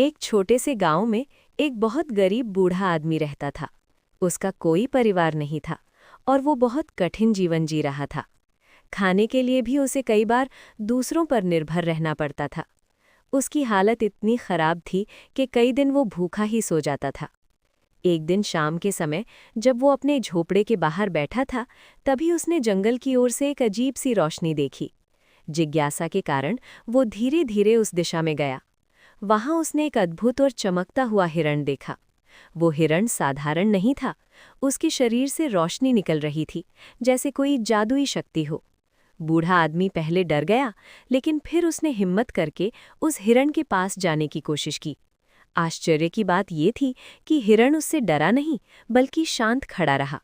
एक छोटे से गांव में एक बहुत गरीब बूढ़ा आदमी रहता था। उसका कोई परिवार नहीं था और वो बहुत कठिन जीवन जी रहा था। खाने के लिए भी उसे कई बार दूसरों पर निर्भर रहना पड़ता था। उसकी हालत इतनी खराब थी कि कई दिन वो भूखा ही सो जाता था। एक दिन शाम के समय जब वो अपने झोपड़े के बाहर बैठा था, तभी उसने जंगल की ओर से एक अजीब सी रोशनी देखी। जिज्ञासा के कारण वो धीरे धीरे उस दिशा में गया। वहां उसने एक अद्भुत और चमकता हुआ हिरण देखा। वो हिरण साधारण नहीं था। उसके शरीर से रोशनी निकल रही थी, जैसे कोई जादुई शक्ति हो। बूढ़ा आदमी पहले डर गया, लेकिन फिर उसने हिम्मत करके उस हिरण के पास जाने की कोशिश की। आश्चर्य की बात ये थी कि हिरण उससे डरा नहीं, बल्कि शांत खड़ा रहा।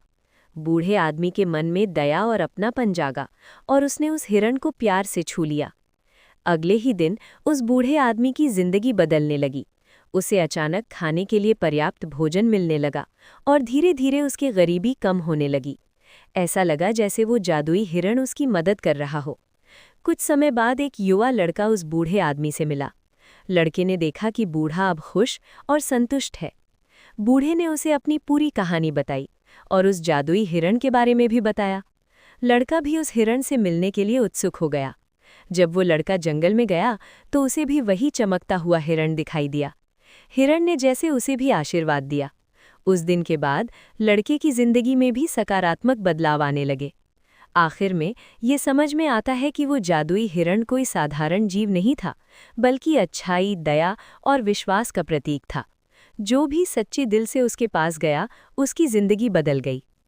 बूढ़े आदमी के मन में दया और अपनापन जागा और उसने उस हिरण को प्यार से छू लिया। अगले ही दिन उस बूढ़े आदमी की जिंदगी बदलने लगी। उसे अचानक खाने के लिए पर्याप्त भोजन मिलने लगा और धीरे धीरे उसकी गरीबी कम होने लगी। ऐसा लगा जैसे वो जादुई हिरण उसकी मदद कर रहा हो। कुछ समय बाद एक युवा लड़का उस बूढ़े आदमी से मिला। लड़के ने देखा कि बूढ़ा अब खुश और संतुष्ट है। बूढ़े ने उसे अपनी पूरी कहानी बताई और उस जादुई हिरण के बारे में भी बताया। लड़का भी उस हिरण से मिलने के लिए उत्सुक हो गया। जब वो लड़का जंगल में गया तो उसे भी वही चमकता हुआ हिरण दिखाई दिया। हिरण ने जैसे उसे भी आशीर्वाद दिया। उस दिन के बाद लड़के की जिंदगी में भी सकारात्मक बदलाव आने लगे। आखिर में ये समझ में आता है कि वो जादुई हिरण कोई साधारण जीव नहीं था, बल्कि अच्छाई, दया और विश्वास का प्रतीक था। जो भी सच्चे दिल से उसके पास गया, उसकी जिंदगी बदल गई।